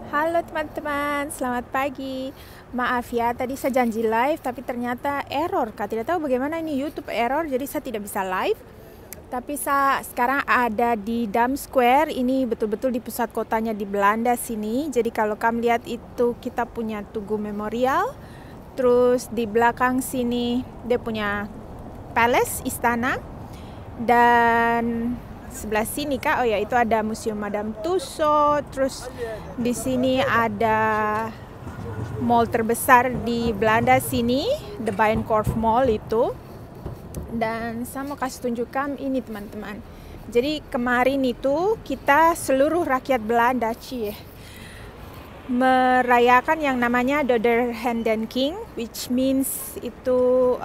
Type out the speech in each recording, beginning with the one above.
Halo teman-teman, selamat pagi. Maaf ya, tadi saya janji live tapi ternyata error. Kak, tidak tahu bagaimana ini YouTube error, jadi saya tidak bisa live. Tapi saya sekarang ada di Dam Square, ini betul-betul di pusat kotanya di Belanda sini. Jadi kalau kamu lihat itu kita punya Tugu Memorial. Terus di belakang sini dia punya palace, istana. Dan sebelah sini Kak, oh ya itu ada Museum Madame Tussauds. Terus di sini ada mall terbesar di Belanda sini, The Bijenkorf Mall itu. Dan saya mau kasih tunjukkan ini teman-teman. Jadi kemarin itu kita seluruh rakyat Belanda merayakan yang namanya Doderhanden King, which means itu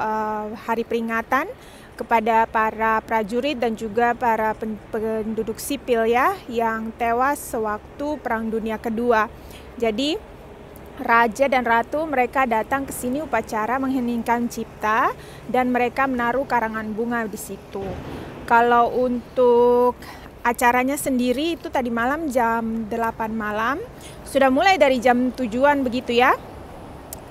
hari peringatan kepada para prajurit dan juga para penduduk sipil ya yang tewas sewaktu Perang Dunia Kedua. Jadi raja dan ratu mereka datang ke sini upacara mengheningkan cipta dan mereka menaruh karangan bunga di situ. Kalau untuk acaranya sendiri itu tadi malam jam 8 malam. Sudah mulai dari jam 7-an begitu ya.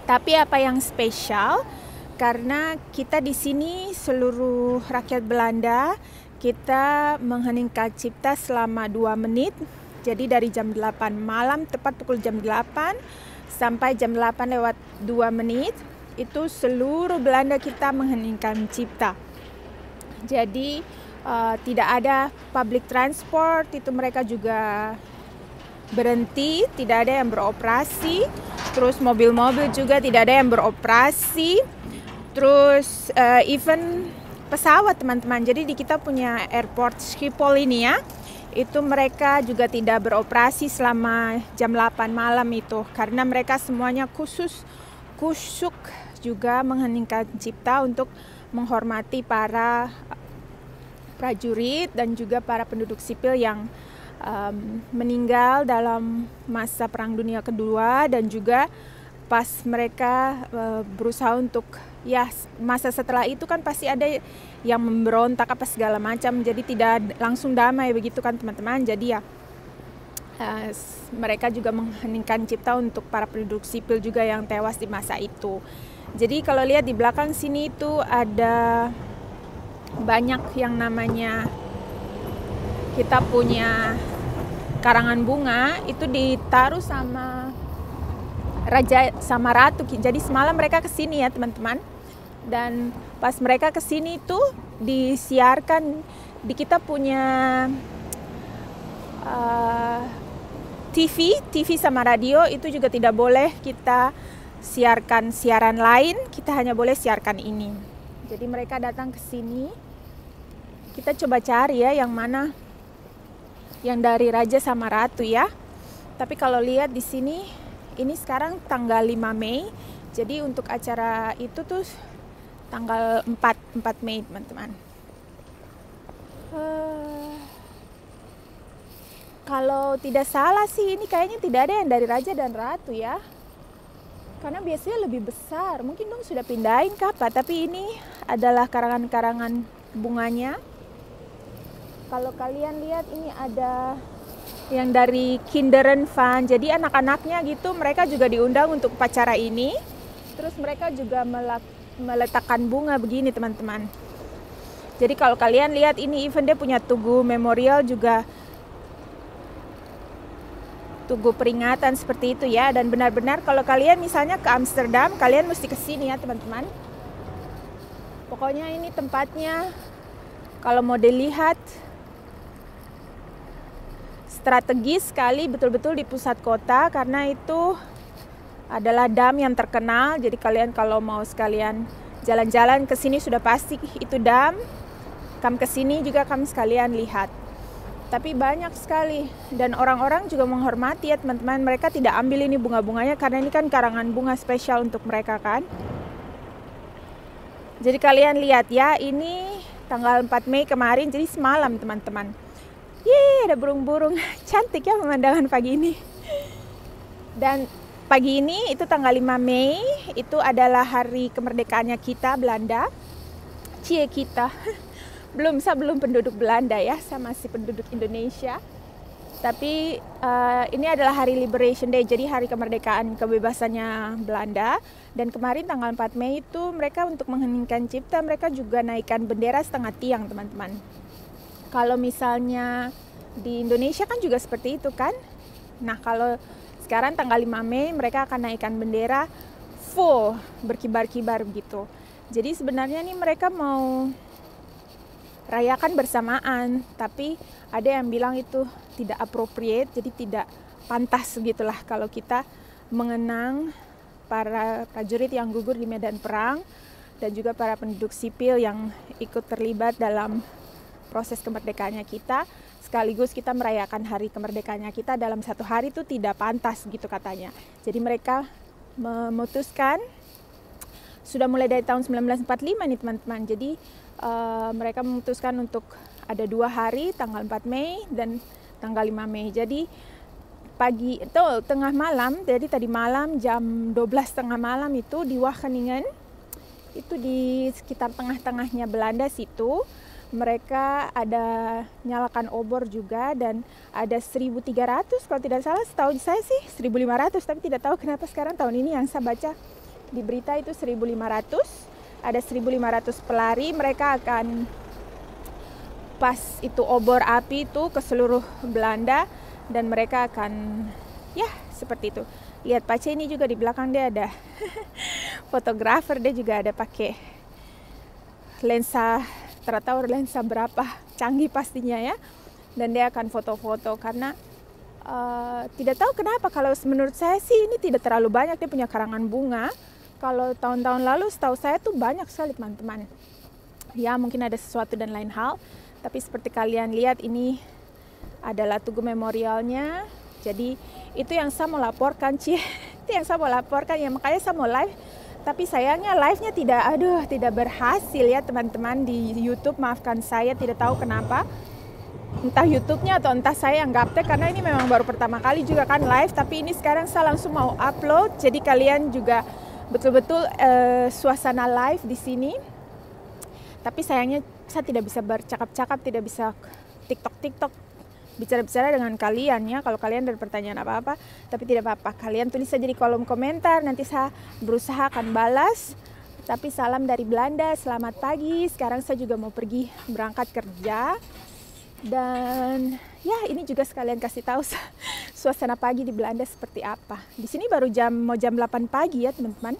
Tapi apa yang spesial karena kita di sini seluruh rakyat Belanda kita mengheningkan cipta selama 2 menit. Jadi dari jam 8 malam tepat pukul jam 8 sampai jam 8 lewat 2 menit itu seluruh Belanda kita mengheningkan cipta. Jadi tidak ada public transport, itu mereka juga berhenti, tidak ada yang beroperasi. Terus mobil-mobil juga tidak ada yang beroperasi. Terus even pesawat teman-teman. Jadi di kita punya airport Schiphol ini ya, itu mereka juga tidak beroperasi selama jam 8 malam itu. Karena mereka semuanya kusyuk juga mengheningkan cipta untuk menghormati para prajurit dan juga para penduduk sipil yang meninggal dalam masa Perang Dunia Kedua dan juga pas mereka berusaha untuk ya masa setelah itu kan pasti ada yang memberontak apa segala macam, jadi tidak langsung damai begitu kan teman-teman. Jadi ya mereka juga mengheningkan cipta untuk para penduduk sipil juga yang tewas di masa itu. Jadi kalau lihat di belakang sini itu ada banyak yang namanya kita punya karangan bunga itu ditaruh sama raja sama ratu. Jadi semalam mereka kesini ya teman-teman. Dan pas mereka kesini itu disiarkan di kita punya TV sama radio itu juga tidak boleh kita siarkan siaran lain, kita hanya boleh siarkan ini. Jadi mereka datang ke sini. Kita coba cari ya yang mana yang dari raja sama ratu ya. Tapi kalau lihat di sini ini sekarang tanggal 5 Mei. Jadi untuk acara itu tuh tanggal 4 Mei teman-teman. Kalau tidak salah sih ini kayaknya tidak ada yang dari raja dan ratu ya. Karena biasanya lebih besar. Mungkin dong sudah pindahin ke apa. Tapi ini adalah karangan-karangan bunganya. Kalau kalian lihat ini ada yang dari Kinderen Fund. Jadi anak-anaknya gitu mereka juga diundang untuk upacara ini. Terus mereka juga meletakkan bunga begini teman-teman. Jadi kalau kalian lihat ini event dia punya Tugu Memorial juga. Tugu peringatan seperti itu ya. Dan benar-benar kalau kalian misalnya ke Amsterdam, kalian mesti ke sini ya teman-teman. Pokoknya ini tempatnya kalau mau dilihat strategis sekali betul-betul di pusat kota karena itu adalah dam yang terkenal. Jadi kalian kalau mau sekalian jalan-jalan ke sini sudah pasti itu dam. Kamu ke sini juga kamu sekalian lihat. Tapi banyak sekali dan orang-orang juga menghormati ya teman-teman. Mereka tidak ambil ini bunga-bunganya karena ini kan karangan bunga spesial untuk mereka kan. Jadi kalian lihat ya, ini tanggal 4 Mei kemarin, jadi semalam teman-teman. Yeay, ada burung-burung. Cantik ya pemandangan pagi ini. Dan pagi ini itu tanggal 5 Mei, itu adalah hari kemerdekaannya kita Belanda. Kita. Saya belum penduduk Belanda ya, saya masih penduduk Indonesia. Tapi ini adalah hari Liberation Day, jadi hari kemerdekaan kebebasannya Belanda. Dan kemarin tanggal 4 Mei itu mereka untuk mengheningkan cipta, mereka juga naikkan bendera setengah tiang, teman-teman. Kalau misalnya di Indonesia kan juga seperti itu kan. Nah, kalau sekarang tanggal 5 Mei mereka akan naikkan bendera full, berkibar-kibar begitu. Jadi sebenarnya nih mereka mau rayakan bersamaan, tapi ada yang bilang itu tidak appropriate, jadi tidak pantas gitulah kalau kita mengenang para prajurit yang gugur di medan perang dan juga para penduduk sipil yang ikut terlibat dalam proses kemerdekaannya kita, sekaligus kita merayakan hari kemerdekaannya kita dalam satu hari itu tidak pantas gitu katanya. Jadi mereka memutuskan sudah mulai dari tahun 1945 nih teman-teman. Jadi mereka memutuskan untuk ada 2 hari, tanggal 4 Mei dan tanggal 5 Mei. Jadi pagi itu tengah malam, jadi tadi malam jam 12 tengah malam itu di Wageningen, itu di sekitar tengah-tengahnya Belanda situ, mereka ada nyalakan obor juga dan ada 1.300 kalau tidak salah, setahu saya sih 1.500, tapi tidak tahu kenapa sekarang tahun ini yang saya baca di berita itu 1.500. Ada 1.500 pelari, mereka akan pas itu obor api itu ke seluruh Belanda dan mereka akan ya seperti itu. Lihat Pace ini juga di belakang dia ada fotografer, dia juga ada pakai lensa, tahu lensa berapa canggih pastinya ya. Dan dia akan foto-foto karena tidak tahu kenapa, kalau menurut saya sih ini tidak terlalu banyak dia punya karangan bunga. Kalau tahun-tahun lalu setahu saya tuh banyak sekali teman-teman. Ya mungkin ada sesuatu dan lain hal. Tapi seperti kalian lihat ini adalah Tugu Memorialnya. Jadi itu yang saya mau laporkan itu yang saya mau laporkan ya, makanya saya mau live. Tapi sayangnya live-nya tidak berhasil ya teman-teman di YouTube. Maafkan saya, tidak tahu kenapa. Entah YouTube-nya atau entah saya yang gaptek, karena ini memang baru pertama kali juga kan live. Tapi ini sekarang saya langsung mau upload. Jadi kalian juga betul-betul suasana live di sini. Tapi sayangnya saya tidak bisa bercakap-cakap, tidak bisa TikTok, bicara-bicara dengan kalian ya. Kalau kalian ada pertanyaan apa-apa, tapi tidak apa-apa. Kalian tulis saja di kolom komentar, nanti saya berusaha akan balas. Tapi salam dari Belanda, selamat pagi. Sekarang saya juga mau pergi berangkat kerja. Dan ya ini juga sekalian kasih tahu suasana pagi di Belanda seperti apa. Di sini baru mau jam 8 pagi ya teman-teman.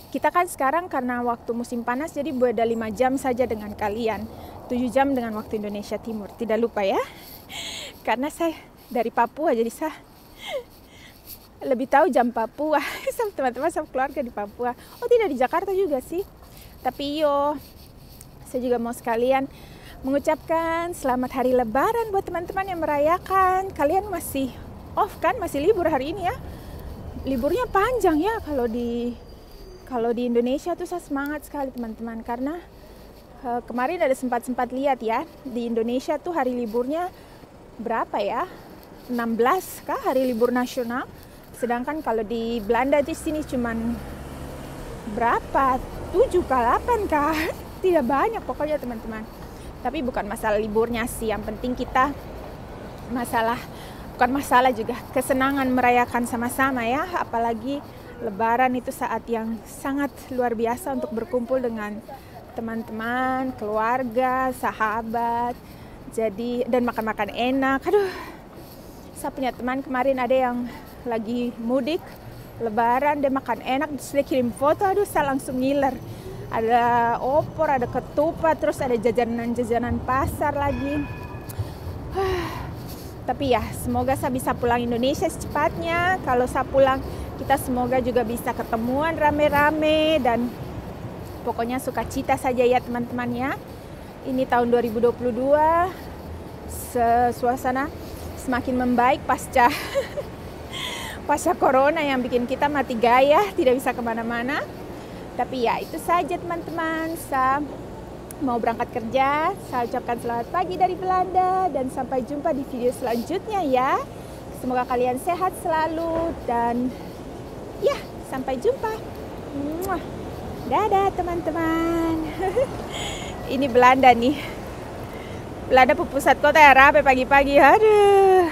Kita kan sekarang karena waktu musim panas jadi beda 5 jam saja dengan kalian. 7 jam dengan waktu Indonesia Timur. Tidak lupa ya. Karena saya dari Papua jadi saya lebih tahu jam Papua. Sama teman-teman, sama keluarga di Papua. Oh tidak, di Jakarta juga sih. Tapi saya juga mau sekalian mengucapkan selamat hari Lebaran buat teman-teman yang merayakan. Kalian masih off kan? Masih libur hari ini ya? Liburnya panjang ya kalau di Indonesia tuh saya semangat sekali teman-teman, karena kemarin ada sempat lihat ya, di Indonesia tuh hari liburnya berapa ya? 16 kah hari libur nasional? Sedangkan kalau di Belanda di sini cuman berapa? 7 kah 8 kah? Tidak banyak pokoknya teman-teman. Tapi bukan masalah liburnya sih, yang penting kita bukan masalah juga kesenangan merayakan sama-sama ya. Apalagi Lebaran itu saat yang sangat luar biasa untuk berkumpul dengan teman-teman, keluarga, sahabat. Jadi dan makan-makan enak. Aduh, saya punya teman kemarin ada yang lagi mudik Lebaran, dia makan enak, terus dia kirim foto, aduh saya langsung ngiler. Ada opor, ada ketupat, terus ada jajanan-jajanan pasar lagi. Tapi ya, semoga saya bisa pulang Indonesia secepatnya. Kalau saya pulang, kita semoga juga bisa ketemuan rame-rame dan pokoknya sukacita saja ya teman-teman ya. Ini tahun 2022, suasana semakin membaik pasca corona yang bikin kita mati gaya, tidak bisa kemana-mana. Tapi ya itu saja teman-teman, saya mau berangkat kerja. Saya ucapkan selamat pagi dari Belanda dan sampai jumpa di video selanjutnya ya. Semoga kalian sehat selalu dan ya sampai jumpa. Dadah teman-teman. Ini Belanda nih. Lada pusat kota ya, rapi pagi-pagi. Aduh.